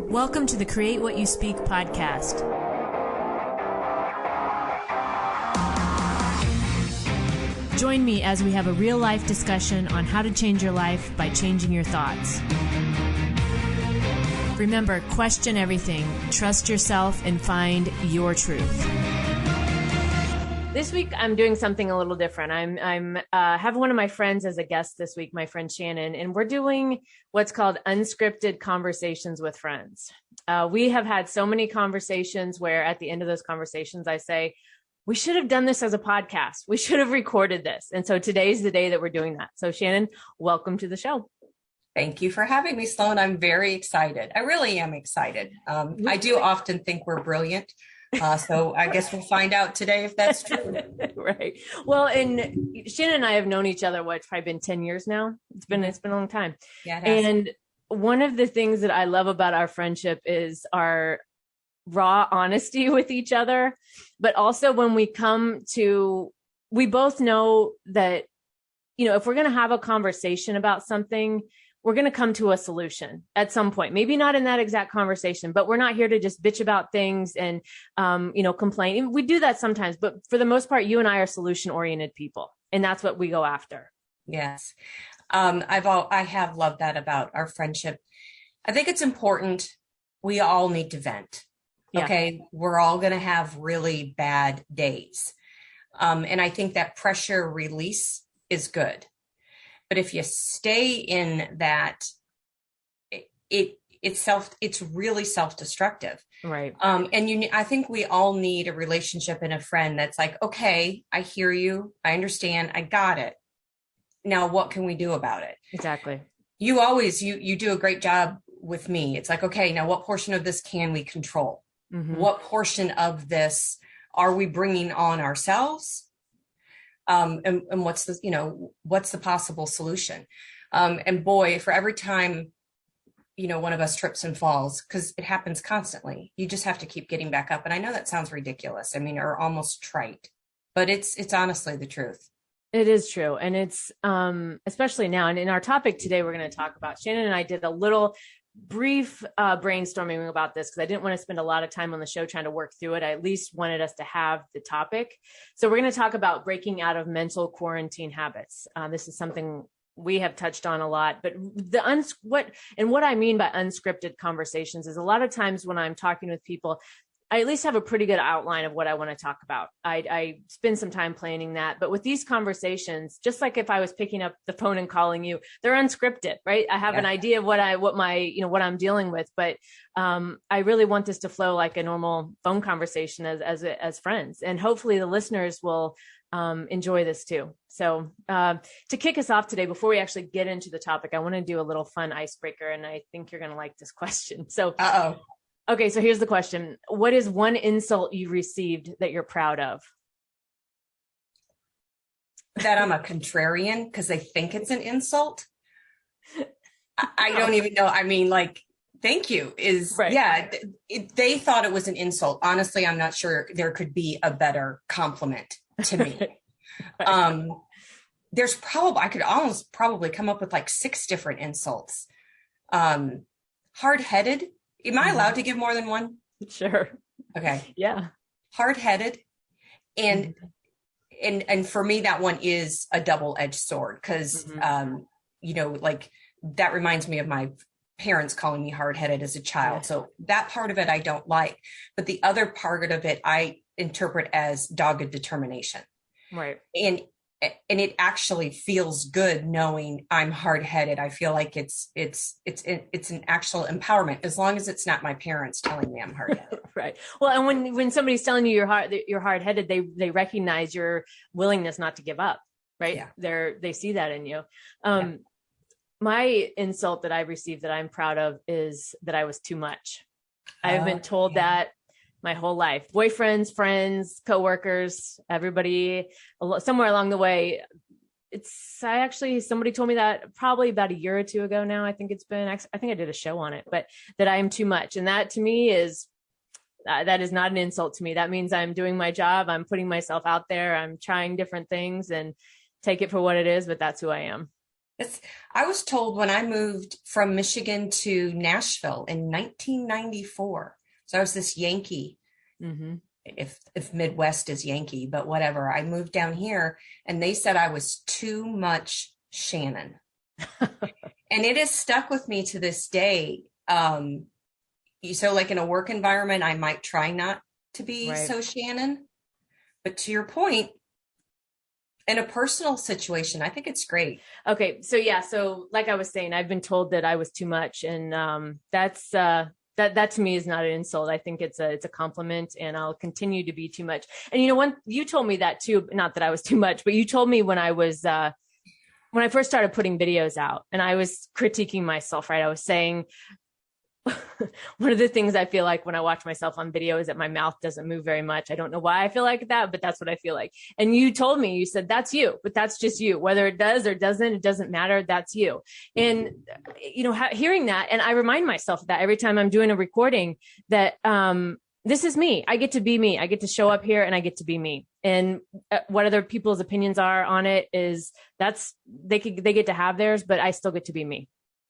Welcome to the Create What You Speak podcast. Join me as we have a real-life discussion on how to change your life by changing your thoughts. Remember, question everything, trust yourself, and find your truth. This week, I'm doing something a little different. I'm have one of my friends as a guest this week, my friend Shannon, and we're doing what's called Unscripted Conversations with Friends. We have had so many conversations where at the end of those conversations, I say, we should have done this as a podcast. We should have recorded this. And so today's the day that we're doing that. So Shannon, welcome to the show. Thank you for having me, Sloan. I'm very excited. I really am excited. I do often think we're brilliant. So I guess we'll find out today if that's true. Right. Well, and Shannon and I have known each other, it's probably been 10 years now. It's been a long time. Yeah, it has. And one of the things that I love about our friendship is our raw honesty with each other. But also when we both know that, if we're going to have a conversation about something, we're going to come to a solution at some point, maybe not in that exact conversation, but we're not here to just bitch about things and, complain. We do that sometimes, but for the most part, you and I are solution oriented people, and that's what we go after. Yes. I have loved that about our friendship. I think it's important. We all need to vent. Yeah. Okay. We're all going to have really bad days. And I think that pressure release is good. But if you stay in that, it's really self-destructive. Right. I think we all need a relationship and a friend that's like, okay, I hear you. I understand. I got it. Now, what can we do about it? Exactly. You do a great job with me. It's like, okay, now what portion of this can we control? Mm-hmm. What portion of this are we bringing on ourselves? And what's the possible solution? And boy, for every time, one of us trips and falls, because it happens constantly, you just have to keep getting back up. And I know that sounds ridiculous. Or almost trite, but it's honestly the truth. It is true. And it's, especially now, and in our topic today, we're going to talk about, Shannon and I did a little brief brainstorming about this because I didn't want to spend a lot of time on the show trying to work through it. I at least wanted us to have the topic. So we're going to talk about breaking out of mental quarantine habits. This is something we have touched on a lot, but what I mean by unscripted conversations is a lot of times when I'm talking with people, I at least have a pretty good outline of what I want to talk about. I spend some time planning that, but with these conversations, just like if I was picking up the phone and calling you, they're unscripted, right? I have an idea of what I'm dealing with, but I really want this to flow like a normal phone conversation as friends, and hopefully the listeners will enjoy this too. So to kick us off today, before we actually get into the topic, I want to do a little fun icebreaker, and I think you're going to like this question. So. Okay, so here's the question. What is one insult you received that you're proud of? That I'm a contrarian because they think it's an insult. I don't even know. Thank you is, right. Yeah, they thought it was an insult. Honestly, I'm not sure there could be a better compliment to me. Right. I could almost probably come up with like 6 different insults. Hard-headed. Am I allowed to give more than one? Sure. Okay. Yeah. Hard-headed. And for me, that one is a double-edged sword because, that reminds me of my parents calling me hard-headed as a child. Yeah. So that part of it, I don't like. But the other part of it, I interpret as dogged determination. Right. And it actually feels good knowing I'm hard-headed. I feel like it's an actual empowerment, as long as it's not my parents telling me I'm hard-headed. Right. Well, and when somebody's telling you you're hard-headed, they recognize your willingness not to give up. Right. Yeah. They see that in you. My insult that I received that I'm proud of is that I was too much. I've been told that my whole life. Boyfriends, friends, coworkers, everybody, somewhere along the way. Somebody told me that probably about a year or 2 ago now. I think I think I did a show on it, but that I am too much. And that to me that is not an insult to me. That means I'm doing my job. I'm putting myself out there. I'm trying different things and take it for what it is, but that's who I am. I was told when I moved from Michigan to Nashville in 1994. So I was this Yankee, Mm-hmm. if Midwest is Yankee, but whatever. I moved down here and they said I was too much Shannon. And it has stuck with me to this day. So like in a work environment, I might try not to be so Shannon. But to your point, in a personal situation, I think it's great. Okay. So yeah. So like I was saying, I've been told that I was too much, and that to me is not an insult. I think it's a compliment, and I'll continue to be too much. And when you told me that too, not that I was too much, but you told me when I first started putting videos out and I was critiquing myself, right? I was saying, one of the things I feel like when I watch myself on video is that my mouth doesn't move very much. I don't know why I feel like that, but that's what I feel like. And you told me, you said, that's you, but that's just you. Whether it does or doesn't, it doesn't matter. That's you. And, hearing that, and I remind myself of that every time I'm doing a recording, that this is me. I get to be me. I get to show up here and I get to be me. And what other people's opinions are on it they get to have theirs, but I still get to be me.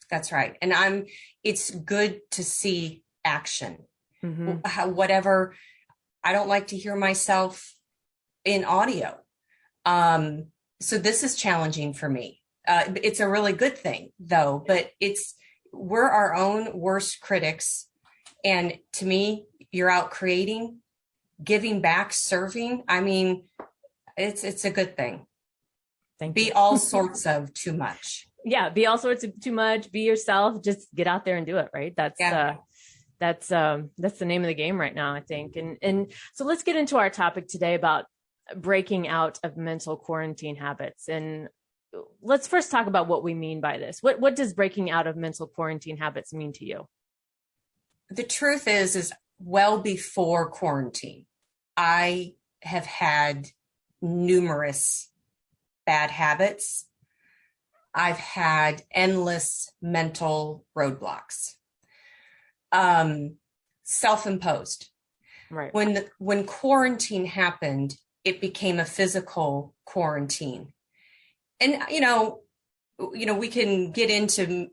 That's right. And it's good to see action. Mm-hmm. Whatever. I don't like to hear myself in audio. So this is challenging for me. It's a really good thing though, but we're our own worst critics. And to me, you're out creating, giving back, serving. I mean, it's a good thing. Be all sorts of too much. Yeah, be all sorts of too much. Be yourself. Just get out there and do it. Right. That's the name of the game right now, I think. And so let's get into our topic today about breaking out of mental quarantine habits. And let's first talk about what we mean by this. What does breaking out of mental quarantine habits mean to you? The truth is well before quarantine, I have had numerous bad habits. I've had endless mental roadblocks, self-imposed. Right. When quarantine happened, it became a physical quarantine. And, we can get into,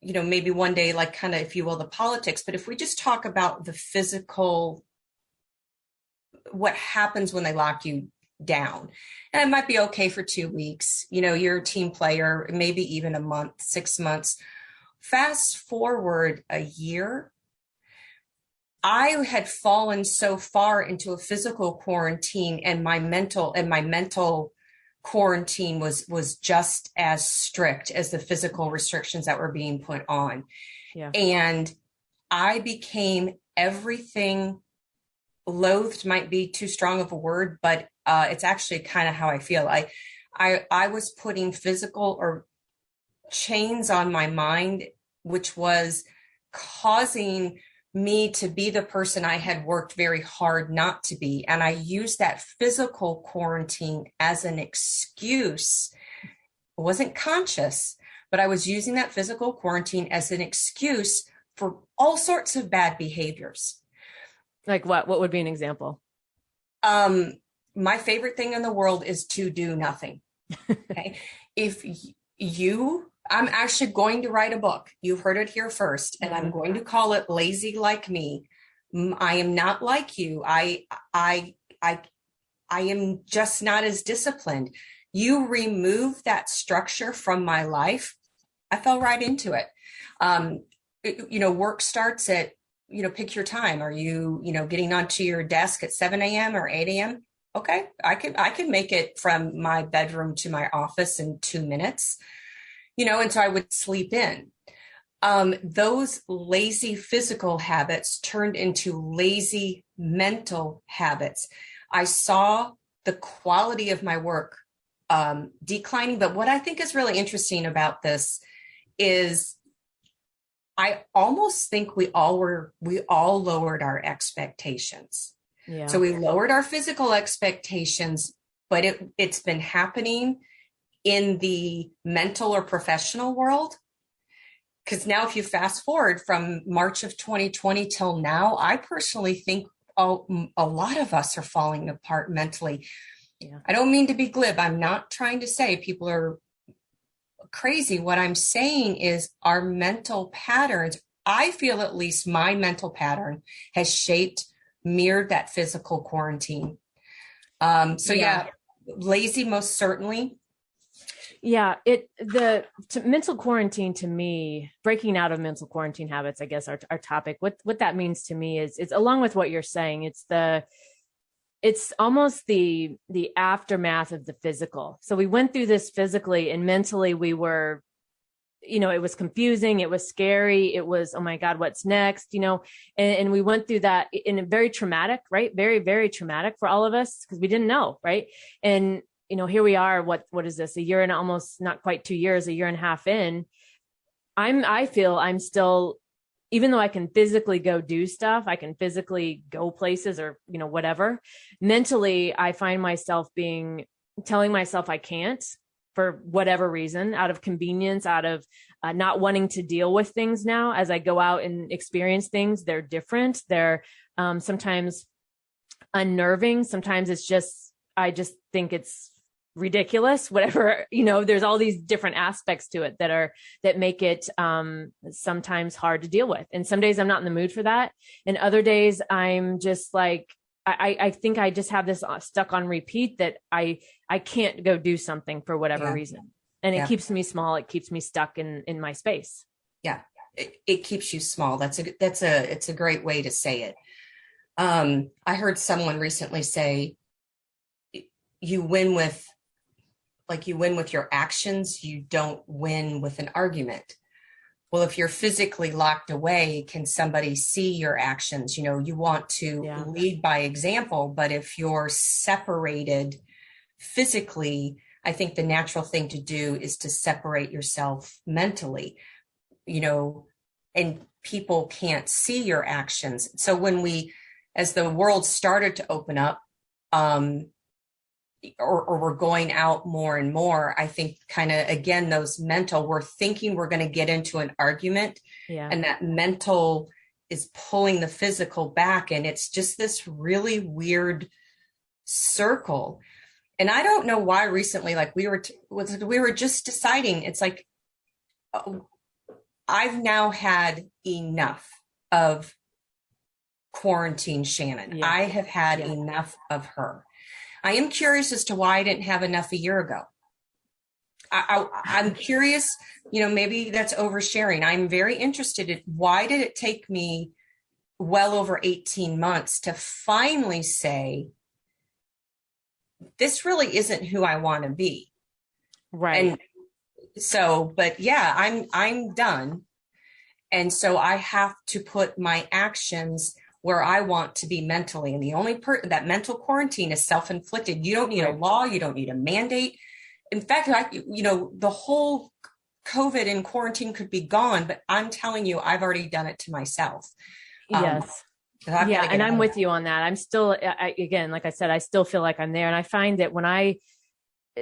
maybe one day, like kind of, if you will, the politics, but if we just talk about the physical, what happens when they lock you down, and it might be okay for 2 weeks, you're a team player, maybe even a month, 6 months. Fast forward a year, I had fallen so far into a physical quarantine, and my mental quarantine was just as strict as the physical restrictions that were being put on. Yeah. And I became everything. Loathed might be too strong of a word, but it's actually kind of how I feel. I was putting physical or chains on my mind, which was causing me to be the person I had worked very hard not to be. And I used that physical quarantine as an excuse. It wasn't conscious, but I was using that physical quarantine as an excuse for all sorts of bad behaviors. Like what? What would be an example? My favorite thing in the world is to do nothing. Okay. I'm actually going to write a book. You've heard it here first, and I'm going to call it Lazy Like Me. I am not like you. I am just not as disciplined. You remove that structure from my life, I fell right into it. Work starts at, pick your time. Are you, getting onto your desk at 7 a.m. or 8 a.m.? Okay, I can make it from my bedroom to my office in 2 minutes, and so I would sleep in. Those lazy physical habits turned into lazy mental habits. I saw the quality of my work declining. But what I think is really interesting about this is I almost think we all lowered our expectations. Yeah. So we lowered our physical expectations, but it's been happening in the mental or professional world. Because now if you fast forward from March of 2020 till now, I personally think a lot of us are falling apart mentally. Yeah. I don't mean to be glib. I'm not trying to say people are crazy. What I'm saying is our mental patterns, I feel at least my mental pattern has mirrored that physical quarantine. Yeah, lazy, most certainly. Yeah, mental quarantine to me, breaking out of mental quarantine habits, I guess our topic, what that means to me is it's along with what you're saying. It's almost the aftermath of the physical. So we went through this physically, and mentally we were, it was confusing. It was scary. It was, oh my God, what's next? And we went through that in a very traumatic, right? Very, very traumatic for all of us because we didn't know. Right. And, here we are, what is this? A year and almost not quite 2 years, a year and a half in. I feel I'm still, even though I can physically go do stuff, I can physically go places or, whatever. Mentally, I find myself telling myself I can't for whatever reason, out of convenience, out of not wanting to deal with things now. As I go out and experience things, they're different. They're sometimes unnerving. Sometimes I just think it's ridiculous, whatever, there's all these different aspects to it that make it sometimes hard to deal with. And some days I'm not in the mood for that. And other days I'm just like, I think I just have this stuck on repeat that I can't go do something for whatever reason. And it keeps me small. It keeps me stuck in my space. Yeah. It keeps you small. It's a great way to say it. I heard someone recently say, you win with your actions, you don't win with an argument. Well, if you're physically locked away, can somebody see your actions? You want to lead by example, but if you're separated physically, I think the natural thing to do is to separate yourself mentally, and people can't see your actions. So as the world started to open up, or we're going out more and more, I think kind of, again, we're thinking we're going to get into an argument, and that mental is pulling the physical back. And it's just this really weird circle. And I don't know why recently, like we were just deciding, it's like, I've now had enough of quarantine Shannon. Yeah. I have had enough of her. I am curious as to why I didn't have enough a year ago. I'm curious, maybe that's oversharing. I'm very interested in why did it take me well over 18 months to finally say, this really isn't who I want to be. Right. And so, but yeah, I'm done. And so I have to put my actions where I want to be mentally. And the only that mental quarantine is self-inflicted. You don't need a law. You don't need a mandate. In fact, the whole COVID and quarantine could be gone, but I'm telling you, I've already done it to myself. Yes. And I'm with you on that. I'm still, again, like I said, I still feel like I'm there. And I find that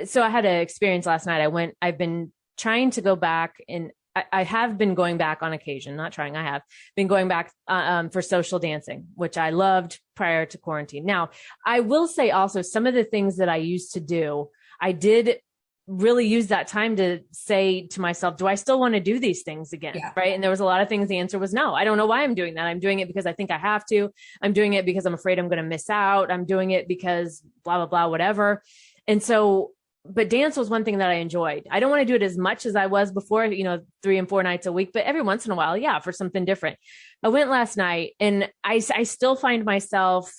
so I had an experience last night. I've been trying to go back, and I have been going back on occasion, not trying. I have been going back for social dancing, which I loved prior to quarantine. Now, I will say also some of the things that I used to do, I did really use that time to say to myself, do I still want to do these things again? Yeah. Right. And there was a lot of things. The answer was no. I don't know why I'm doing that. I'm doing it because I think I have to. I'm doing it because I'm afraid I'm going to miss out. I'm doing it because blah, blah, blah, whatever. And so, but dance was one thing that I enjoyed. I don't want to do it as much as I was before, 3 and 4 nights a week, but every once in a while, for something different. I went last night, and I still find myself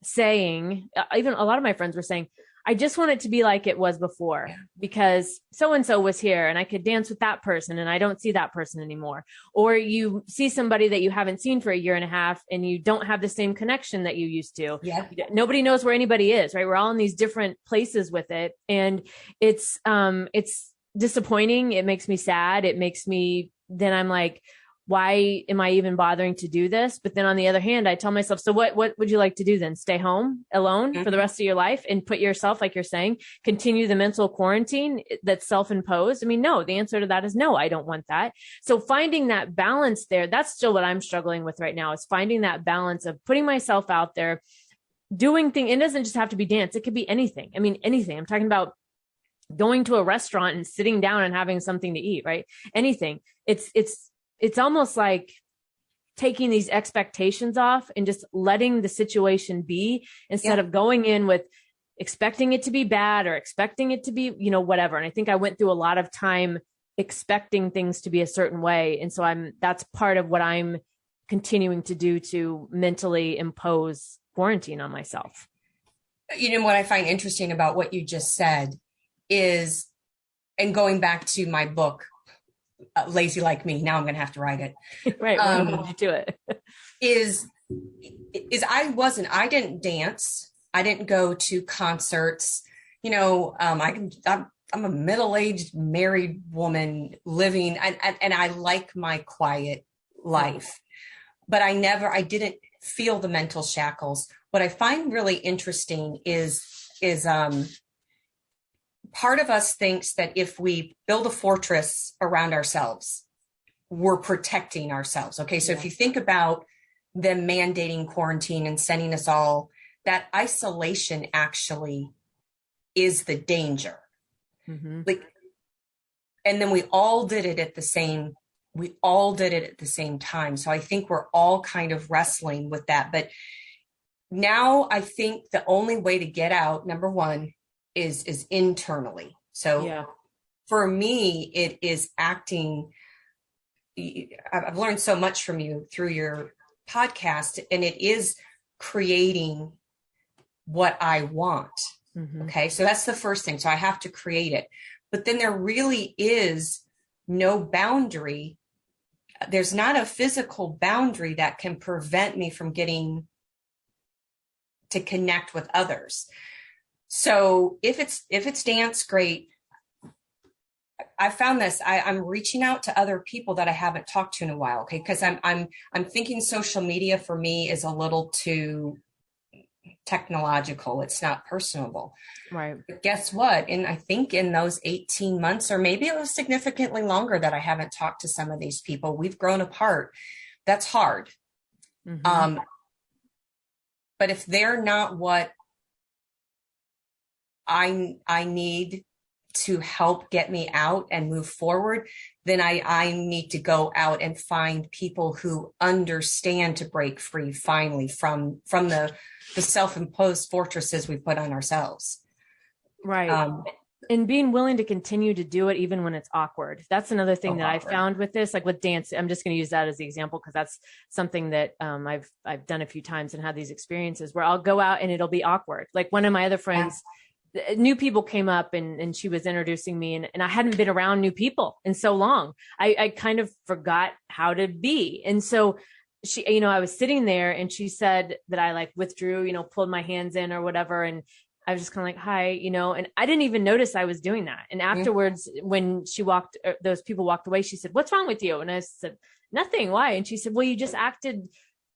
saying, even a lot of my friends were saying, I just want it to be like it was before, because so-and-so was here and I could dance with that person and I don't see that person anymore. Or you see somebody that you haven't seen for a year and a half and you don't have the same connection that you used to. Yeah. Nobody knows where anybody is, right? We're all in these different places with it. And it's disappointing. It makes me sad. Then I'm like, why am I even bothering to do this? But then on the other hand, I tell myself, so what would you like to do then? Stay home alone for the rest of your life and put yourself, like you're saying, continue the mental quarantine that's self-imposed? I mean, no, the answer to that is no, I don't want that. So finding that balance there, that's still what I'm struggling with right now, is finding that balance of putting myself out there, doing things. It doesn't just have to be dance. It could be anything. I mean, anything. I'm talking about going to a restaurant and sitting down and having something to eat, right? Anything. It's almost like taking these expectations off and just letting the situation be, instead of going in with expecting it to be bad or expecting it to be, whatever. And I think I went through a lot of time expecting things to be a certain way. And so that's part of what I'm continuing to do to mentally impose quarantine on myself. What I find interesting about what you just said is, and going back to my book, Lazy Like Me, now I'm going to have to write it. Right. We're going to hold you to it. is I didn't dance. I didn't go to concerts. I'm a middle-aged married woman living, and I like my quiet life, but I didn't feel the mental shackles. What I find really interesting is part of us thinks that if we build a fortress around ourselves, we're protecting ourselves. Okay. So if you think about them mandating quarantine and sending us all, that isolation actually is the danger. Mm-hmm. And then we all did it at the same time. So I think we're all kind of wrestling with that. But now I think the only way to get out, number one, is internally. So for me, it is acting. I've learned so much from you through your podcast, and it is creating what I want. Mm-hmm. Okay. So that's the first thing. So I have to create it, but then there really is no boundary. There's not a physical boundary that can prevent me from getting to connect with others. So if it's dance, great. I found this, I'm reaching out to other people that I haven't talked to in a while. Okay. Cause I'm thinking social media for me is a little too technological. It's not personable. Right. But guess what? And I think in those 18 months, or maybe it was significantly longer, that I haven't talked to some of these people, we've grown apart. That's hard. Mm-hmm. But if they're not what I need to help get me out and move forward, then I need to go out and find people who understand to break free finally from the self-imposed fortresses we put on ourselves. Right. And being willing to continue to do it even when it's awkward. That's another thing that I found with this, like with dance. I'm just going to use that as the example because that's something that I've done a few times and had these experiences where I'll go out and it'll be awkward. Like one of my other friends, new people came up and she was introducing me and I hadn't been around new people in so long. I kind of forgot how to be. And so she, I was sitting there and she said that I like withdrew, pulled my hands in or whatever. And I was just kind of like, hi, and I didn't even notice I was doing that. And afterwards, when those people walked away, she said, what's wrong with you? And I said, nothing. Why? And she said, well, you just acted,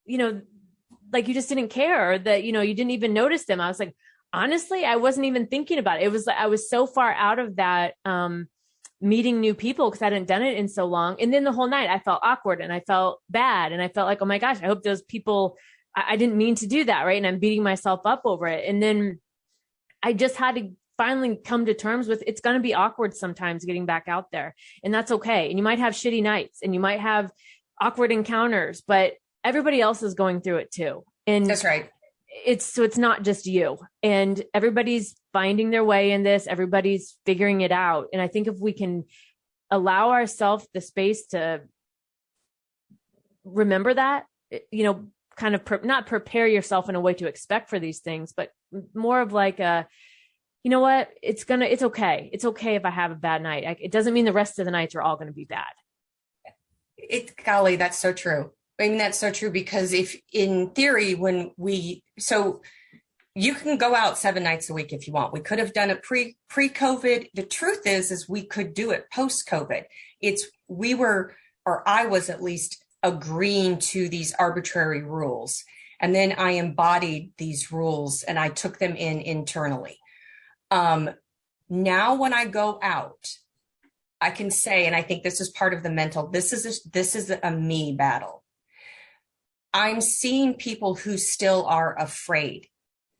like you just didn't care, or that, you didn't even notice them. I was like, honestly, I wasn't even thinking about it. It was like, I was so far out of that, meeting new people because I hadn't done it in so long. And then the whole night I felt awkward and I felt bad. And I felt like, oh my gosh, I hope those people, I didn't mean to do that. Right. And I'm beating myself up over it. And then I just had to finally come to terms with it's going to be awkward sometimes getting back out there, and that's okay. And you might have shitty nights and you might have awkward encounters, but everybody else is going through it too. And that's right. It's not just you, and everybody's finding their way in this. Everybody's figuring it out. And I think if we can allow ourselves the space to remember that, kind of not prepare yourself in a way to expect for these things, but more of like you know what, it's okay. It's okay if I have a bad night. It doesn't mean the rest of the nights are all going to be bad. Golly, that's so true. I mean, that's so true because if in theory, so you can go out 7 nights a week if you want. We could have done it pre-COVID. The truth is we could do it post-COVID. I was at least agreeing to these arbitrary rules. And then I embodied these rules and I took them in internally. Now when I go out, I can say, and I think this is part of the mental, this is a me battle. I'm seeing people who still are afraid.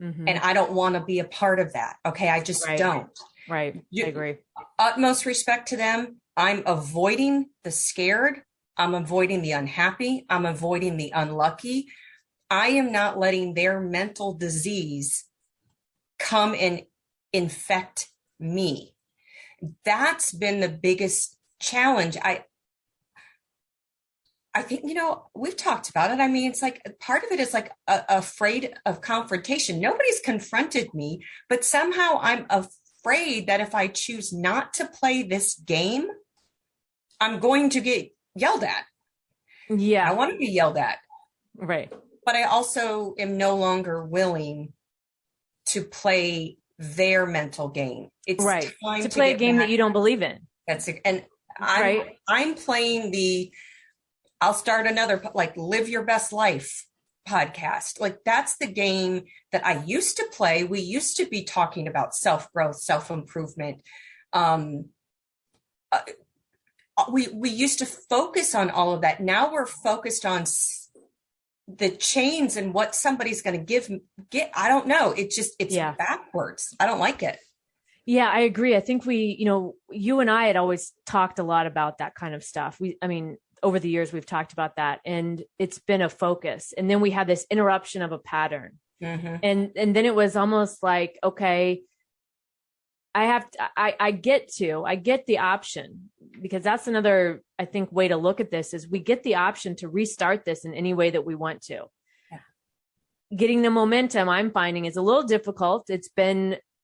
Mm-hmm. And I don't want to be a part of that. Okay. I just don't. Right. I agree. Utmost respect to them. I'm avoiding the scared. I'm avoiding the unhappy. I'm avoiding the unlucky. I am not letting their mental disease come and infect me. That's been the biggest challenge. I think, we've talked about it. I mean, it's like part of it is like afraid of confrontation. Nobody's confronted me, but somehow I'm afraid that if I choose not to play this game, I'm going to get yelled at. Yeah. I want to be yelled at. Right. But I also am no longer willing to play their mental game. It's right. time to play a game that you don't believe in. That's it. And I'm playing I'll start another, like, Live Your Best Life podcast. Like, that's the game that I used to play. We used to be talking about self-growth, self-improvement. We used to focus on all of that. Now we're focused on the chains and what somebody's going to get. I don't know. It's backwards. I don't like it. Yeah, I agree. I think you and I had always talked a lot about that kind of stuff. Over the years, we've talked about that, and it's been a focus. And then we had this interruption of a pattern. Mm-hmm. And then it was almost like, okay, I get the option, because that's another, I think, way to look at this is we get the option to restart this in any way that we want to. Yeah. Getting the momentum, I'm finding, is a little difficult.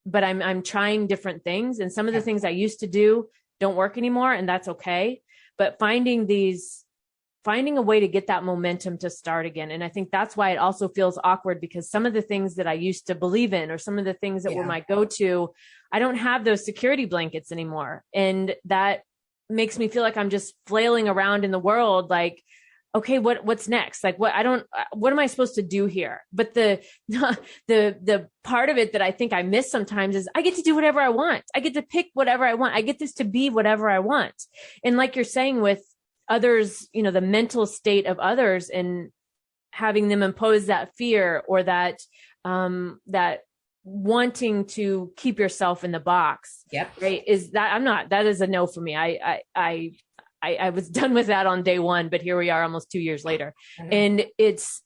But I'm trying different things, and some of the things I used to do don't work anymore, and that's okay. But finding a way to get that momentum to start again. And I think that's why it also feels awkward, because some of the things that I used to believe in, or some of the things that were my go-to, I don't have those security blankets anymore. And that makes me feel like I'm just flailing around in the world. Like, okay, what's next? Like, what am I supposed to do here? But the part of it that I think I miss sometimes is I get to do whatever I want. I get to pick whatever I want. I get this to be whatever I want. And like you're saying with others, the mental state of others, and having them impose that fear or that wanting to keep yourself in the box. Yep. Right. That is a no for me. I was done with that on day one, but here we are almost 2 years later. Mm-hmm. And it's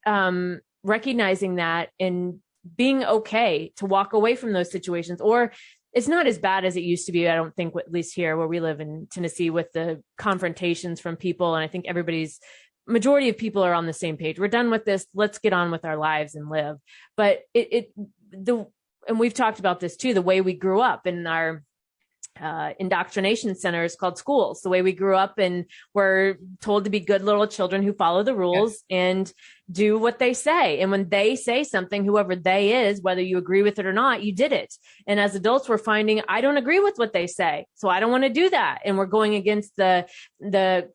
recognizing that and being okay to walk away from those situations, or it's not as bad as it used to be. I don't think, at least here where we live in Tennessee, with the confrontations from people. And I think majority of people are on the same page. We're done with this. Let's get on with our lives and live. But and we've talked about this too, the way we grew up in our indoctrination centers called schools, the way we grew up and were told to be good little children who follow the rules and do what they say. And when they say something, whoever they is, whether you agree with it or not, you did it. And as adults, we're finding, I don't agree with what they say, so I don't want to do that. And we're going against the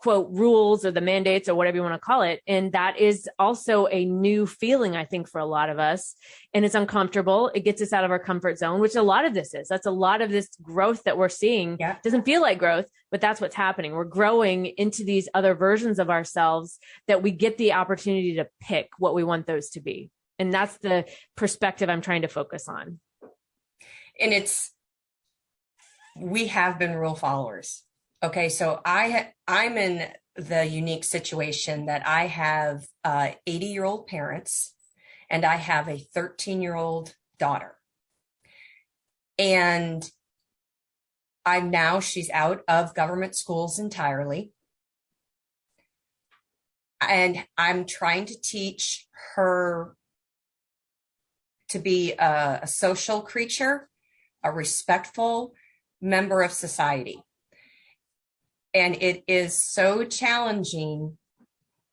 quote rules or the mandates or whatever you want to call it. And that is also a new feeling, I think, for a lot of us. And it's uncomfortable. It gets us out of our comfort zone, which a lot of this is. That's a lot of this growth that we're seeing. Yeah. Doesn't feel like growth, but that's what's happening. We're growing into these other versions of ourselves that we get the opportunity to pick what we want those to be. And that's the perspective I'm trying to focus on. And we have been rule followers. Okay. So I'm in the unique situation that I have 80-year-old parents, and I have a 13-year-old daughter. And she's out of government schools entirely. And I'm trying to teach her to be a social creature, a respectful member of society. And it is so challenging.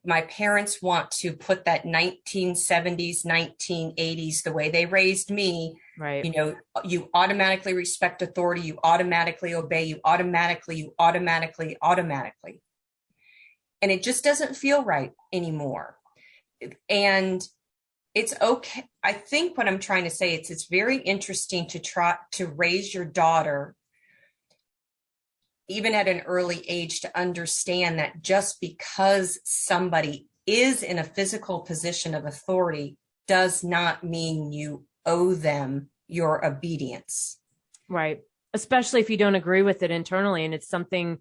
My parents want to put that 1970s, 1980s, the way they raised me. Right. You automatically respect authority. You automatically obey. You automatically. And it just doesn't feel right anymore. And it's okay. I think what I'm trying to say, it's very interesting to try to raise your daughter, even at an early age, to understand that just because somebody is in a physical position of authority does not mean you owe them your obedience. Right. especially if you don't agree with it internally. And it's something,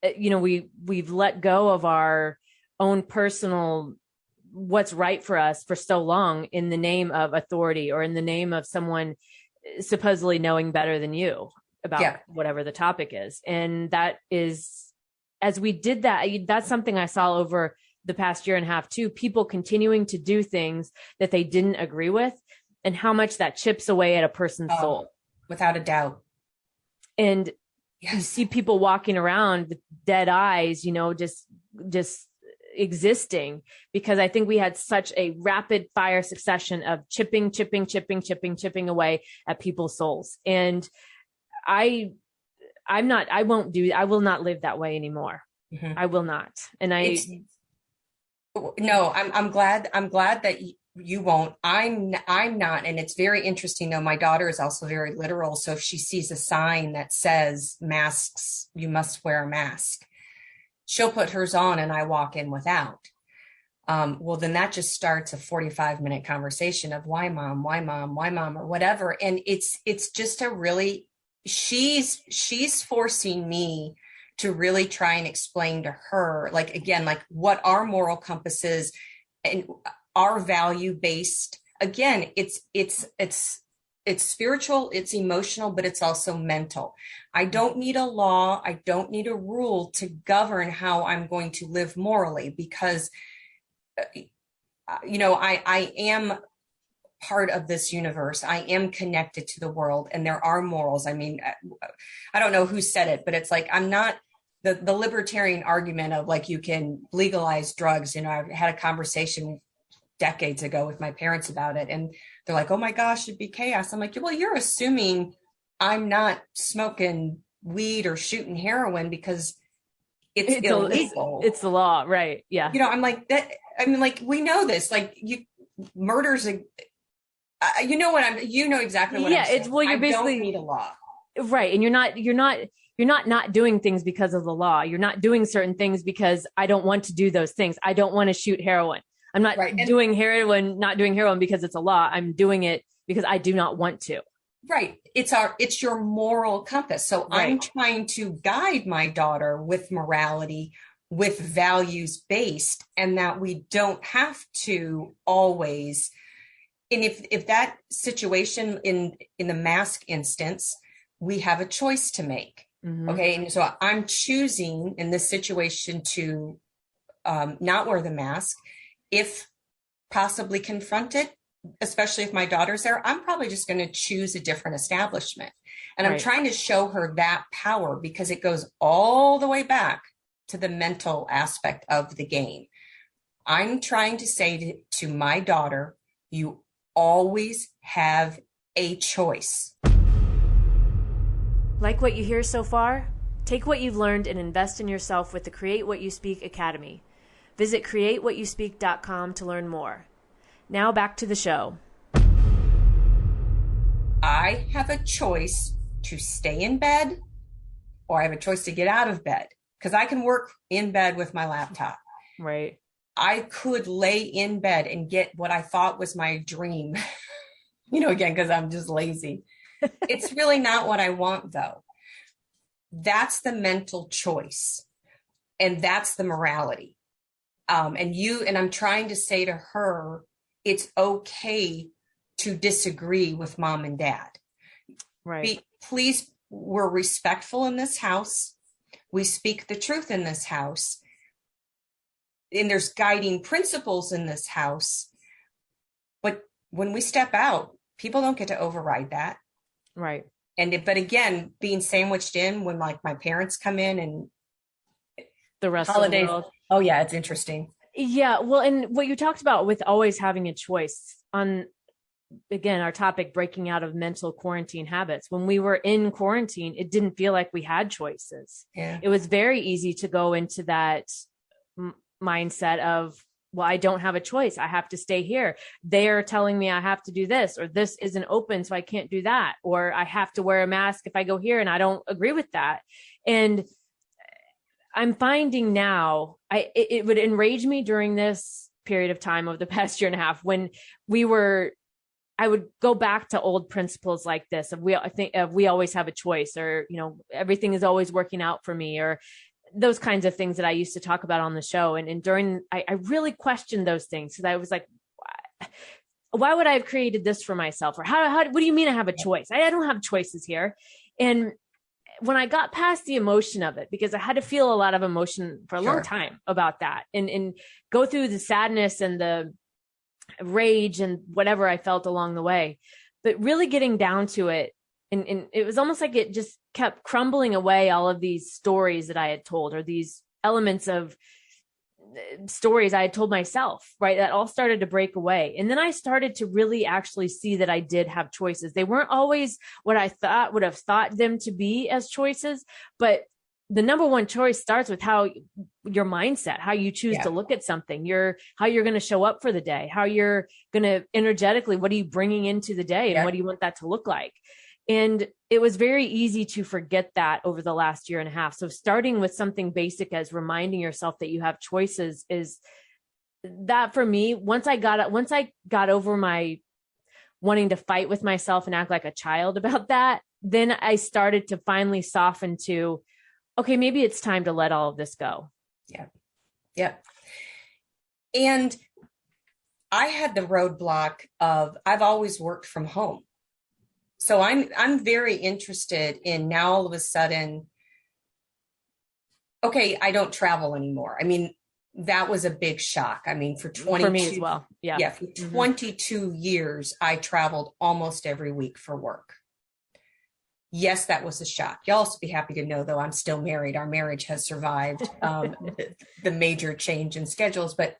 we've let go of our own personal, what's right for us for so long in the name of authority or in the name of someone supposedly knowing better than you about whatever the topic is. And that is, as we did that, that's something I saw over the past year and a half too, people continuing to do things that they didn't agree with, and how much that chips away at a person's soul. Without a doubt. And you see people walking around with dead eyes, just existing, because I think we had such a rapid fire succession of chipping away at people's souls. And I will not live that way anymore. Mm-hmm. I will not. And I'm glad that you won't. I'm not. And it's very interesting though. My daughter is also very literal. So if she sees a sign that says masks, you must wear a mask, she'll put hers on and I walk in without. Well, then that just starts a 45-minute conversation of why mom, or whatever. And it's just a really, she's forcing me to really try and explain to her, like, again, like what our moral compass is and our value based. Again, it's spiritual, it's emotional, but it's also mental. I don't need a law. I don't need a rule to govern how I'm going to live morally, because, I am part of this universe. I am connected to the world, and there are morals. I mean, I don't know who said it, but it's like, I'm not the libertarian argument of like, you can legalize drugs. I had a conversation decades ago with my parents about it, and they're like, oh my gosh, it'd be chaos. I'm like, well, you're assuming I'm not smoking weed or shooting heroin because it's illegal. It's the law, right? Yeah. I'm like that. I mean, like, we know this, like, murders, you know exactly what I'm saying. It's, well, you're basically, don't need a law. Right. And you're not doing things because of the law. You're not doing certain things because I don't want to do those things. I don't want to shoot heroin. I'm not doing heroin, not doing heroin because it's a law. I'm doing it because I do not want to. Right. It's your moral compass. So right. I'm trying to guide my daughter with morality, with values based, and that we don't have to always. And if that situation in the mask instance, we have a choice to make. Mm-hmm. Okay. And so I'm choosing in this situation to not wear the mask. If possibly confronted, especially if my daughter's there, I'm probably just going to choose a different establishment. And right. I'm trying to show her that power, because it goes all the way back to the mental aspect of the game. I'm trying to say to my daughter, you always have a choice. Like what you hear so far? Take what you've learned and invest in yourself with the Create What You Speak Academy. Visit createwhatyouspeak.com to learn more. Now back to the show. I have a choice to stay in bed, or I have a choice to get out of bed, because I can work in bed with my laptop. Right. I could lay in bed and get what I thought was my dream, again, because I'm just lazy. It's really not what I want, though. That's the mental choice. And that's the morality. And I'm trying to say to her, it's okay to disagree with mom and dad. Right. Please, we're respectful in this house. We speak the truth in this house. And there's guiding principles in this house. But when we step out, people don't get to override that. Right. But again, being sandwiched in when like my parents come in and the rest holidays, of the world. Oh yeah, it's interesting. Yeah. Well, and what you talked about with always having a choice on, again, our topic, breaking out of mental quarantine habits. When we were in quarantine, it didn't feel like we had choices. Yeah. It was very easy to go into that mindset of, well, I don't have a choice. I have to stay here. They're telling me I have to do this, or this isn't open, so I can't do that. Or I have to wear a mask if I go here, and I don't agree with that. And I'm finding now, it would enrage me during this period of time of the past year and a half when we were I would go back to old principles like this of we always have a choice, or, everything is always working out for me, or those kinds of things that I used to talk about on the show. And I really questioned those things, because I was like, why would I have created this for myself? Or what do you mean I have a choice? I don't have choices here. And when I got past the emotion of it, because I had to feel a lot of emotion for a long time about that, and go through the sadness and the rage and whatever I felt along the way, but really getting down to it. And it was almost like it just kept crumbling away all of these stories that I had told, or these elements of stories I had told myself, right? That all started to break away. And then I started to really actually see that I did have choices. They weren't always what I would have thought them to be as choices, but the number one choice starts with how your mindset, how you choose to look at something, how you're going to show up for the day, how you're going to energetically, what are you bringing into the day, and what do you want that to look like? And it was very easy to forget that over the last year and a half. So starting with something basic as reminding yourself that you have choices is that, for me, once I got over my wanting to fight with myself and act like a child about that, then I started to finally soften to, okay, maybe it's time to let all of this go. Yeah. Yeah. And I had the roadblock of, I've always worked from home. So I'm very interested in now all of a sudden, okay, I don't travel anymore. I mean, that was a big shock. I mean, for me as well. Yeah. Yeah. For 22 years, I traveled almost every week for work. Yes, that was a shock. You'll also be happy to know, though, I'm still married. Our marriage has survived the major change in schedules. But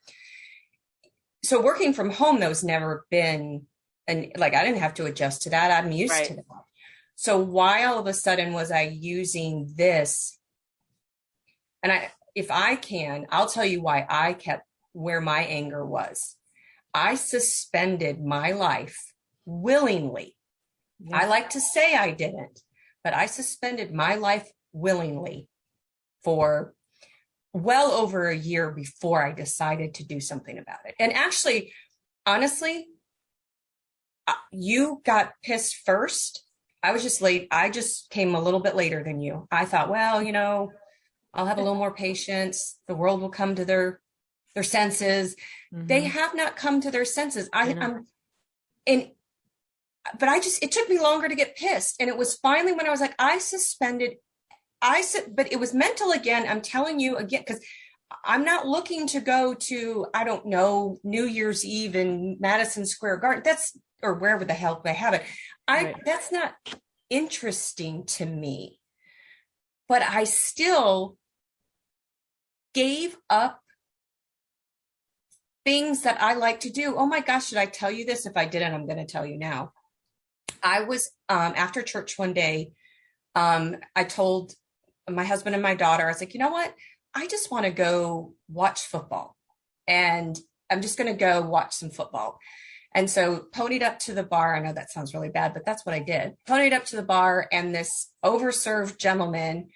so working from home, though, has never been, and like, I didn't have to adjust to that. I'm used to that. So why all of a sudden was I using this? And if I can, I'll tell you why I kept where my anger was. I suspended my life willingly. Yeah. I like to say I didn't, but I suspended my life willingly for well over a year before I decided to do something about it. And actually, honestly, you got pissed first. I was just late. I just came a little bit later than you. I thought, well, I'll have a little more patience. The world will come to their senses. Mm-hmm. They have not come to their senses. But it took me longer to get pissed. And it was finally when I was like, but it was mental again. I'm telling you again, because I'm not looking to go to, I don't know, New Year's Eve in Madison Square Garden. Or wherever the hell they have it. That's not interesting to me. But I still gave up things that I like to do. Oh my gosh, should I tell you this? If I didn't, I'm going to tell you now. I was, after church one day, I told my husband and my daughter, I was like, you know what? I just want to go watch football. And I'm just going to go watch some football. And so ponied up to the bar. I know that sounds really bad, but that's what I did. Ponied up to the bar, and this overserved gentleman,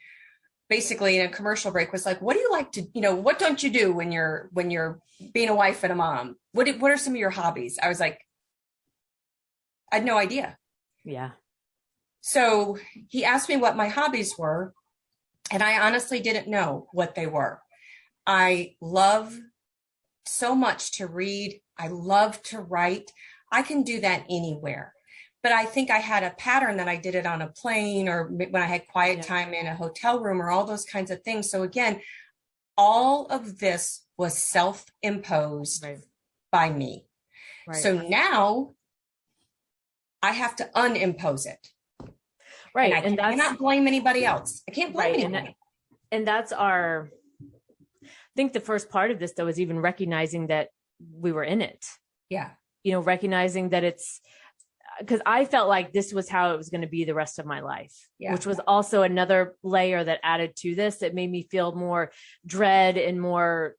basically in a commercial break, was like, what do you like to, what don't you do when you're being a wife and a mom? What are some of your hobbies? I was like, I had no idea. Yeah. So he asked me what my hobbies were, and I honestly didn't know what they were. I love so much to read. I love to write. I can do that anywhere. But I think I had a pattern that I did it on a plane, or when I had quiet time in a hotel room, or all those kinds of things. So again, all of this was self-imposed by me. Right. So now I have to unimpose it. Right. And I cannot blame anybody else. I can't blame anybody. And that's I think the first part of this, though, is even recognizing that we were in it. Yeah. Recognizing that because I felt like this was how it was going to be the rest of my life, which was also another layer that added to this, that made me feel more dread and more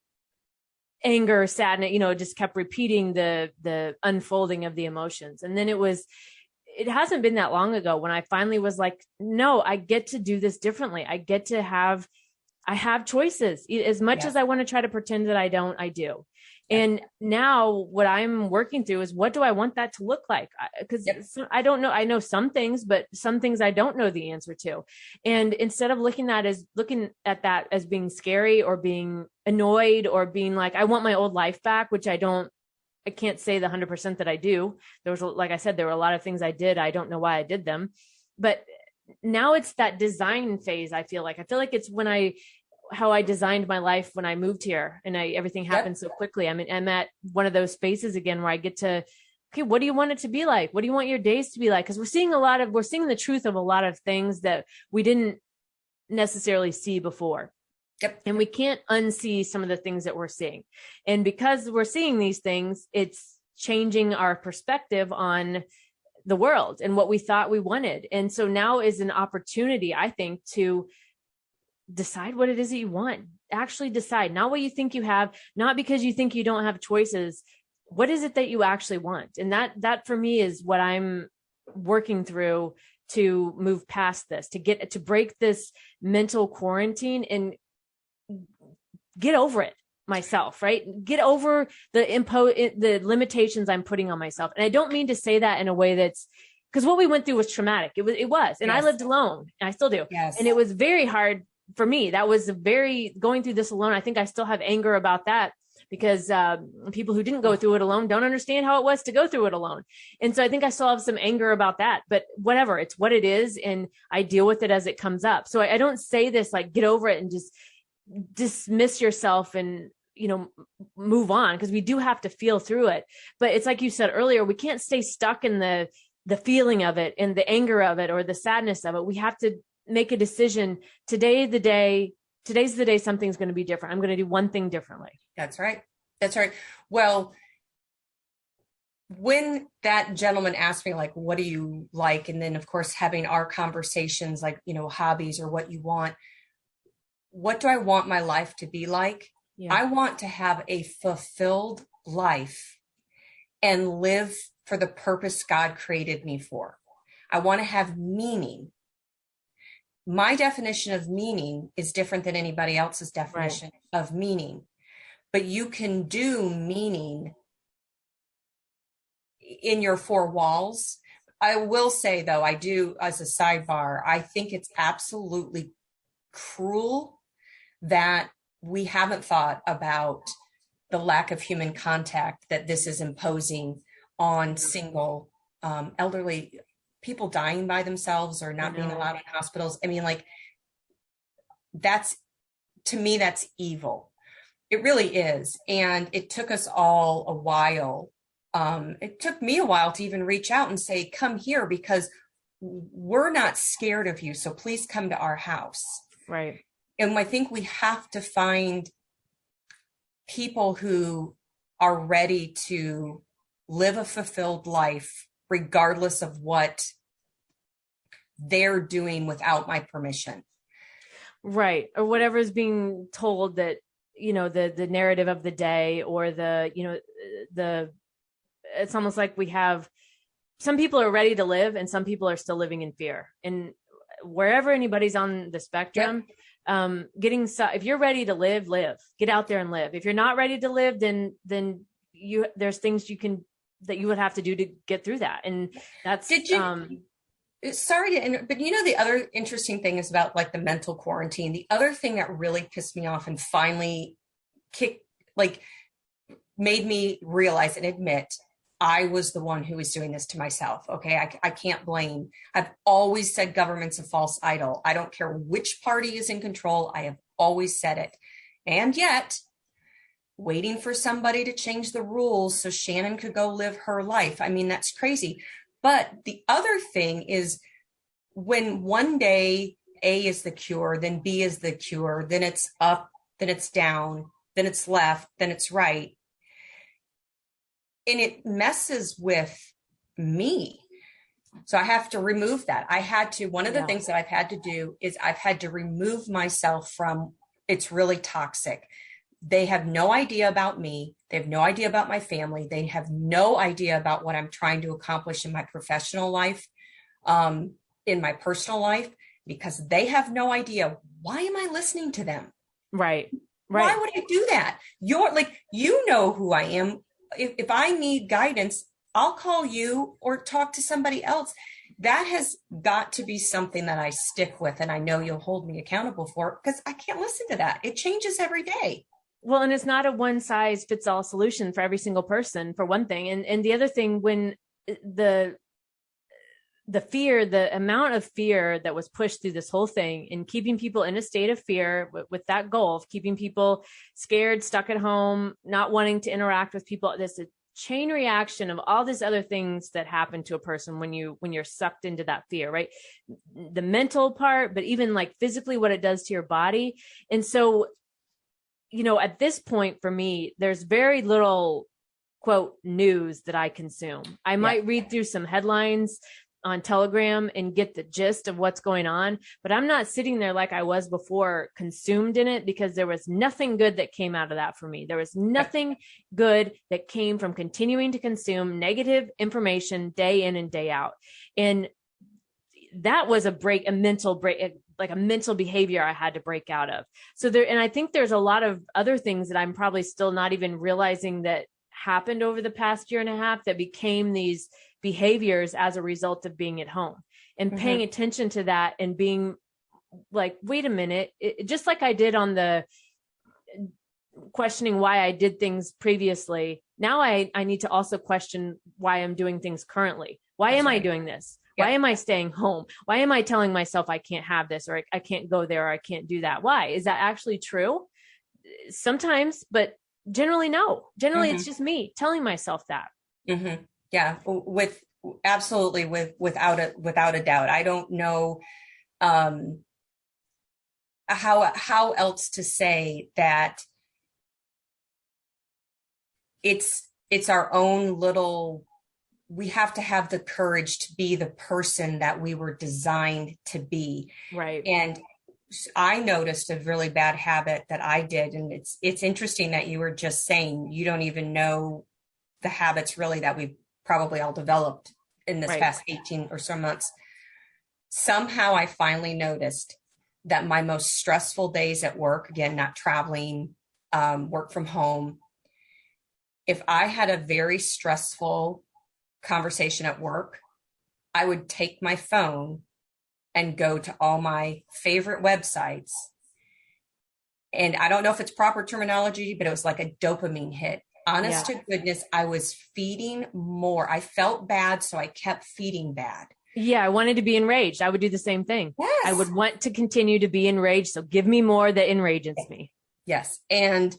anger, sadness, just kept repeating the unfolding of the emotions. And then it hasn't been that long ago when I finally was like, no, I get to do this differently. I have choices. As much as I want to try to pretend that I don't, I do. And now what I'm working through is, what do I want that to look like? Because I don't know. I know some things, but some things I don't know the answer to. And instead of looking at that as being scary or being annoyed or being like, I want my old life back, which I can't say the 100% that I do. There was, like I said, there were a lot of things I did. I don't know why I did them, but now it's that design phase. I feel like it's how I designed my life when I moved here, and everything happened so quickly. I mean, I'm at one of those spaces again where I get to, okay, what do you want it to be like? What do you want your days to be like? Because we're seeing the truth of a lot of things that we didn't necessarily see before. Yep. And we can't unsee some of the things that we're seeing. And because we're seeing these things, it's changing our perspective on the world and what we thought we wanted. And so now is an opportunity, I think, to decide what it is that you want. Actually decide, not what you think you have, not because you think you don't have choices. What is it that you actually want? And that for me is what I'm working through to move past this, to break this mental quarantine and get over it myself, right? Get over the limitations I'm putting on myself. And I don't mean to say that in a way that's, because what we went through was traumatic. It was. And I lived alone, and I still do. Yes. And it was very hard for me. That was going through this alone. I think I still have anger about that, because people who didn't go through it alone don't understand how it was to go through it alone. And so I think I still have some anger about that, but whatever, it's what it is. And I deal with it as it comes up. So I don't say this like, get over it and just dismiss yourself and, move on, because we do have to feel through it. But it's like you said earlier, we can't stay stuck in the feeling of it and the anger of it or the sadness of it. We have to make a decision. Today's the day something's going to be different. I'm going to do one thing differently. That's right. Well, when that gentleman asked me, like, what do you like? And then of course, having our conversations, like, hobbies or what you want, what do I want my life to be like? Yeah. I want to have a fulfilled life and live for the purpose God created me for. I want to have meaning. My definition of meaning is different than anybody else's definition of meaning, but you can do meaning in your four walls. I will say, though, I do, as a sidebar, I think it's absolutely cruel that we haven't thought about the lack of human contact that this is imposing on single, elderly people dying by themselves or not being allowed in hospitals. I mean, like, to me, that's evil. It really is. And it took us all a while. It took me a while to even reach out and say, come here, because we're not scared of you. So please come to our house. Right. And I think we have to find people who are ready to live a fulfilled life, regardless of what they're doing without my permission. Right. Or whatever is being told, that, the narrative of the day, or it's almost like we have, some people are ready to live and some people are still living in fear. And wherever anybody's on the spectrum, if you're ready to live, get out there and live. If you're not ready to live, then there's things that you would have to do to get through that. And that's, sorry to interrupt, but the other interesting thing is about, like, the mental quarantine. The other thing that really pissed me off and finally made me realize and admit I was the one who was doing this to myself. Okay. I can't blame. I've always said government's a false idol. I don't care which party is in control. I have always said it. And yet, waiting for somebody to change the rules so Shannon could go live her life. I mean, that's crazy. But the other thing is, when one day A is the cure, then B is the cure, then it's up, then it's down, then it's left, then it's right. And it messes with me. So I have to remove that. One of the things that I've had to do is I've had to remove myself from, it's really toxic. They have no idea about me. They have no idea about my family. They have no idea about what I'm trying to accomplish in my professional life, in my personal life, because they have no idea. Why am I listening to them? Right. Why Right. would I do that? You're like, you know who I am. If I need guidance, I'll call you or talk to somebody else. That has got to be something that I stick with. And I know you'll hold me accountable for, because I can't listen to that. It changes every day. Well, and it's not a one size fits all solution for every single person, for one thing. And the other thing, when the fear, the amount of fear that was pushed through this whole thing and keeping people in a state of fear with that goal of keeping people scared, stuck at home, not wanting to interact with people, this chain reaction of all these other things that happen to a person when you're sucked into that fear, right? The mental part, but even like physically what it does to your body. And so, at this point for me, there's very little quote news that I consume. I might read through some headlines on Telegram and get the gist of what's going on, but I'm not sitting there like I was before, consumed in it, because there was nothing good that came out of that for me. There was nothing good that came from continuing to consume negative information day in and day out. And that was a mental break, like a mental behavior I had to break out of. So there, and I think there's a lot of other things that I'm probably still not even realizing that happened over the past year and a half that became these behaviors as a result of being at home and paying attention to that and being like, wait a minute, just like I did on the questioning why I did things previously. Now I need to also question why I'm doing things currently. Why am I doing this? Why am I staying home? Why am I telling myself I can't have this, or I can't go there, or I can't do that? Why? Is that actually true? Sometimes, but generally, no. Generally, it's just me telling myself that. Yeah, without a doubt. I don't know how else to say that it's our own little. We have to have the courage to be the person that we were designed to be. Right. And I noticed a really bad habit that I did. And it's interesting that you were just saying you don't even know the habits really that we've probably all developed in this past 18 or so months. Somehow I finally noticed that my most stressful days at work, again, not traveling, work from home, if I had a very stressful conversation at work, I would take my phone and go to all my favorite websites. And I don't know if it's proper terminology, but it was like a dopamine hit. Honest to goodness, I was feeding more. I felt bad, so I kept feeding bad. Yeah, I wanted to be enraged. I would do the same thing. Yes. I would want to continue to be enraged, so give me more that enrages me. Yes. And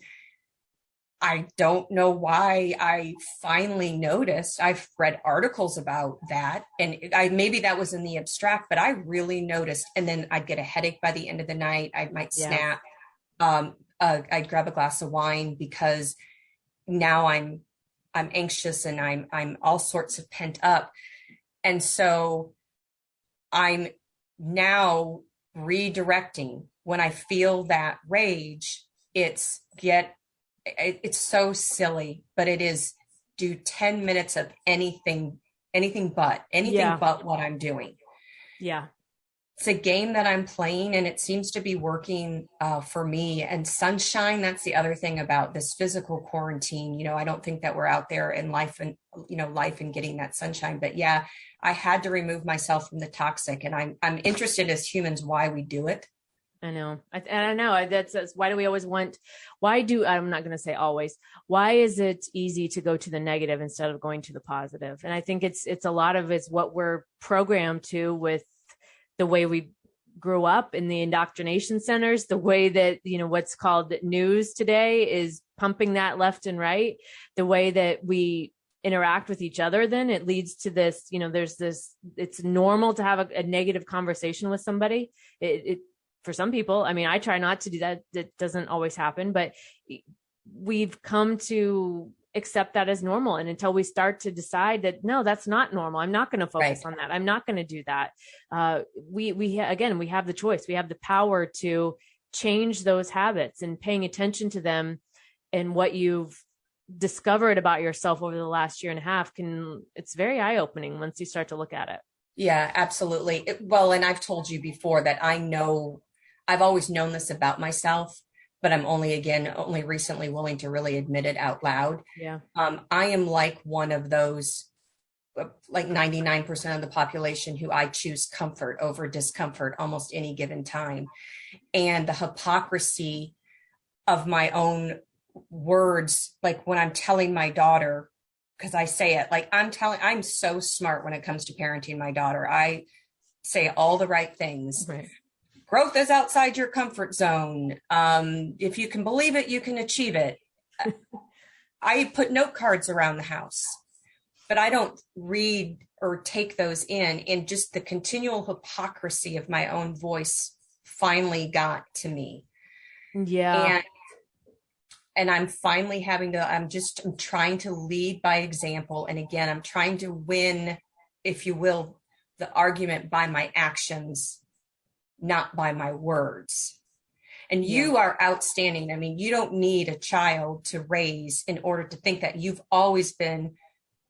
I don't know why I finally noticed. I've read articles about that, and maybe that was in the abstract, but I really noticed. And then I'd get a headache by the end of the night. I might snap. I'd grab a glass of wine because now I'm anxious and I'm all sorts of pent up. And so I'm now redirecting when I feel that rage. It's so silly, but it is do 10 minutes of anything but what I'm doing. Yeah. It's a game that I'm playing, and it seems to be working for me. And sunshine, that's the other thing about this physical quarantine. I don't think that we're out there in life and getting that sunshine. But yeah, I had to remove myself from the toxic, and I'm interested as humans why we do it. I know. I know that's why do we always want, I'm not going to say always, why is it easy to go to the negative instead of going to the positive? And I think it's a lot of it's what we're programmed to with the way we grew up in the indoctrination centers, the way that, what's called news today is pumping that left and right, the way that we interact with each other, then it leads to this, there's this, it's normal to have a negative conversation with somebody. It for some people, I mean, I try not to do that. That doesn't always happen, but we've come to accept that as normal. And until we start to decide that, no, that's not normal, I'm not going to focus on that. I'm not going to do that. We have the choice. We have the power to change those habits, and paying attention to them and what you've discovered about yourself over the last year and a half it's very eye-opening once you start to look at it. Yeah, absolutely. Well, and I've told you before that I've always known this about myself, but I'm only recently willing to really admit it out loud. Yeah. I am like one of those, like 99% of the population, who I choose comfort over discomfort almost any given time. And the hypocrisy of my own words, like when I'm telling my daughter, because I say it like I'm so smart when it comes to parenting my daughter. I say all the right things. Right. Growth is outside your comfort zone. If you can believe it, you can achieve it. I put note cards around the house, but I don't read or take those in. And just the continual hypocrisy of my own voice finally got to me. Yeah. And I'm finally I'm trying to lead by example. And again, I'm trying to win, if you will, the argument by my actions, not by my words. And you are outstanding. I mean, you don't need a child to raise in order to think that. You've always been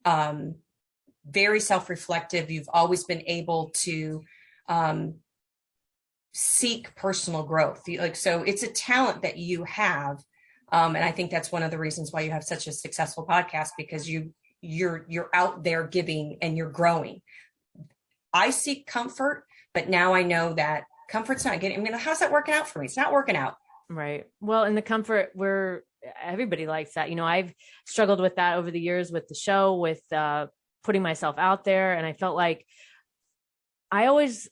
very self-reflective. You've always been able to seek personal growth. So it's a talent that you have. And I think that's one of the reasons why you have such a successful podcast, because you're out there giving and you're growing. I seek comfort, but now I know that comfort's not getting, how's that working out for me? It's not working out. Right. Well, in the comfort, everybody likes that. I've struggled with that over the years with the show, with putting myself out there. And I felt like I always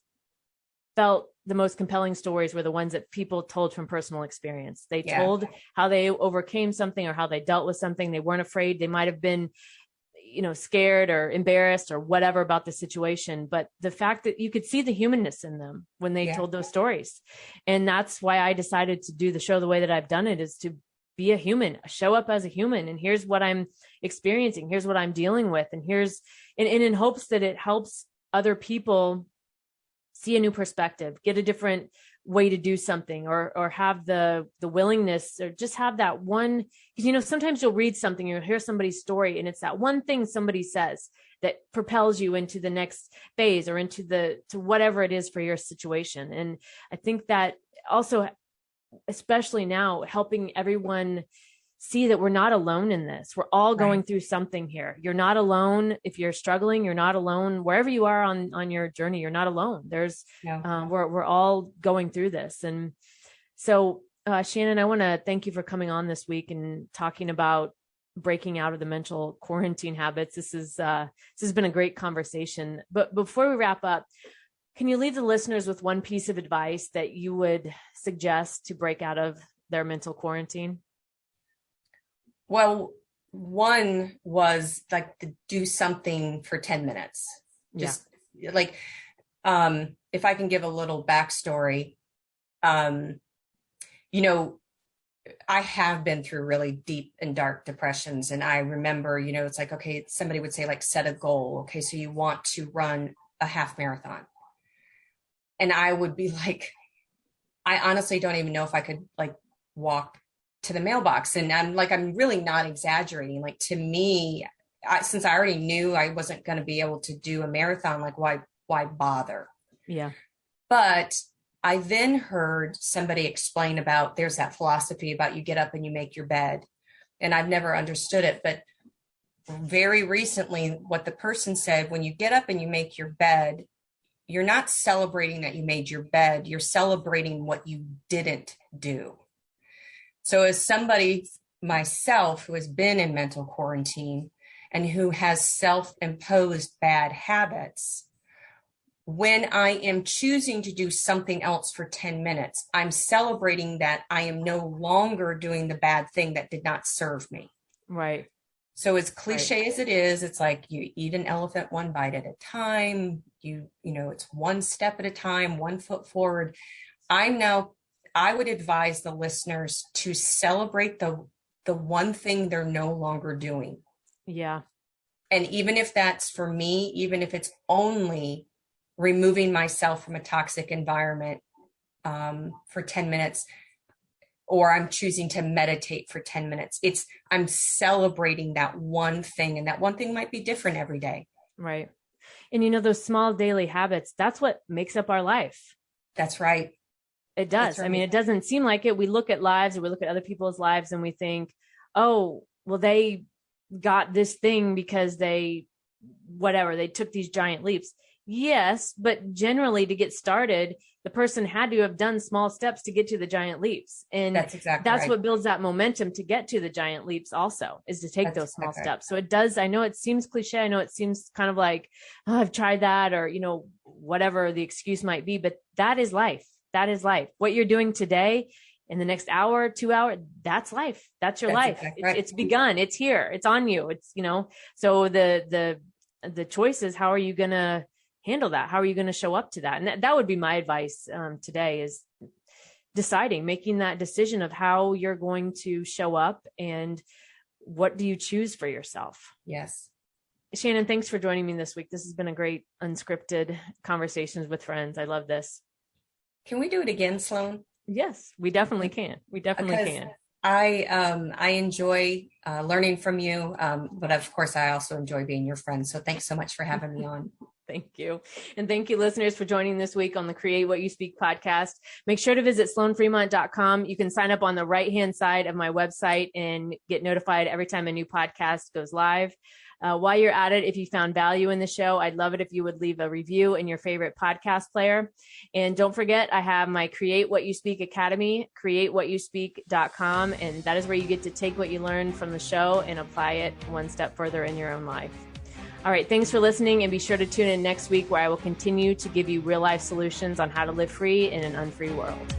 felt the most compelling stories were the ones that people told from personal experience. They told how they overcame something or how they dealt with something. They weren't afraid. They might've been, scared or embarrassed or whatever about the situation. But the fact that you could see the humanness in them when they told those stories. And that's why I decided to do the show the way that I've done it, is to be a human, show up as a human. And here's what I'm experiencing. Here's what I'm dealing with. And in hopes that it helps other people see a new perspective, get a different way to do something, or have the willingness, or just have that one, because sometimes you'll read something, you'll hear somebody's story, and it's that one thing somebody says that propels you into the next phase or to whatever it is for your situation. And I think that also, especially now, helping everyone see that we're not alone in this. We're all going through something here. You're not alone. If you're struggling, you're not alone. Wherever you are on your journey, you're not alone. We're all going through this. And so, Shannon, I want to thank you for coming on this week and talking about breaking out of the mental quarantine habits. This has been a great conversation. But before we wrap up, can you leave the listeners with one piece of advice that you would suggest to break out of their mental quarantine? Well, one was like to do something for 10 minutes. Just like, if I can give a little backstory, I have been through really deep and dark depressions. And I remember, it's like, okay, somebody would say like, set a goal. Okay, so you want to run a half marathon. And I would be like, I honestly don't even know if I could like walk to the mailbox. And I'm really not exaggerating. Like, to me, since I already knew I wasn't going to be able to do a marathon, like why bother? Yeah. But I then heard somebody explain about, there's that philosophy about you get up and you make your bed. And I've never understood it, but very recently, what the person said, when you get up and you make your bed, you're not celebrating that you made your bed, you're celebrating what you didn't do. So as somebody, myself, who has been in mental quarantine and who has self-imposed bad habits, when I am choosing to do something else for 10 minutes, I'm celebrating that I am no longer doing the bad thing that did not serve me. Right. So as cliche as it is, it's like you eat an elephant one bite at a time. It's one step at a time, 1 foot forward. I would advise the listeners to celebrate the one thing they're no longer doing. Yeah. And even if that's, for me, even if it's only removing myself from a toxic environment for 10 minutes, or I'm choosing to meditate for 10 minutes, I'm celebrating that one thing, and that one thing might be different every day. Right. And those small daily habits, that's what makes up our life. That's right. It does. Right. I mean, it doesn't seem like it. We look at lives, or we look at other people's lives, and we think, oh, well, they got this thing because they took these giant leaps. Yes, but generally, to get started, the person had to have done small steps to get to the giant leaps. And that's right. What builds that momentum to get to the giant leaps also, is to take those small steps. So it does, I know it seems cliche. I know it seems kind of like, oh, I've tried that, or, whatever the excuse might be, but that is life. That is life. What you're doing today, in the next hour, 2 hours, that's life. That's your life. Exactly right. It's begun. It's here. It's on you. It's, so the choice is, how are you going to handle that? How are you going to show up to that? And that would be my advice today, is making that decision of how you're going to show up and what do you choose for yourself? Yes. Shannon, thanks for joining me this week. This has been a great unscripted conversations with friends. I love this. Can we do it again, Sloan? Yes, we definitely can. We definitely can. I enjoy learning from you, but of course, I also enjoy being your friend. So thanks so much for having me on. Thank you. And thank you, listeners, for joining this week on the Create What You Speak podcast. Make sure to visit sloanfremont.com. You can sign up on the right-hand side of my website and get notified every time a new podcast goes live. While you're at it, if you found value in the show, I'd love it if you would leave a review in your favorite podcast player. And don't forget, I have my Create What You Speak Academy, createwhatyouspeak.com. And that is where you get to take what you learned from the show and apply it one step further in your own life. All right. Thanks for listening, and be sure to tune in next week, where I will continue to give you real life solutions on how to live free in an unfree world.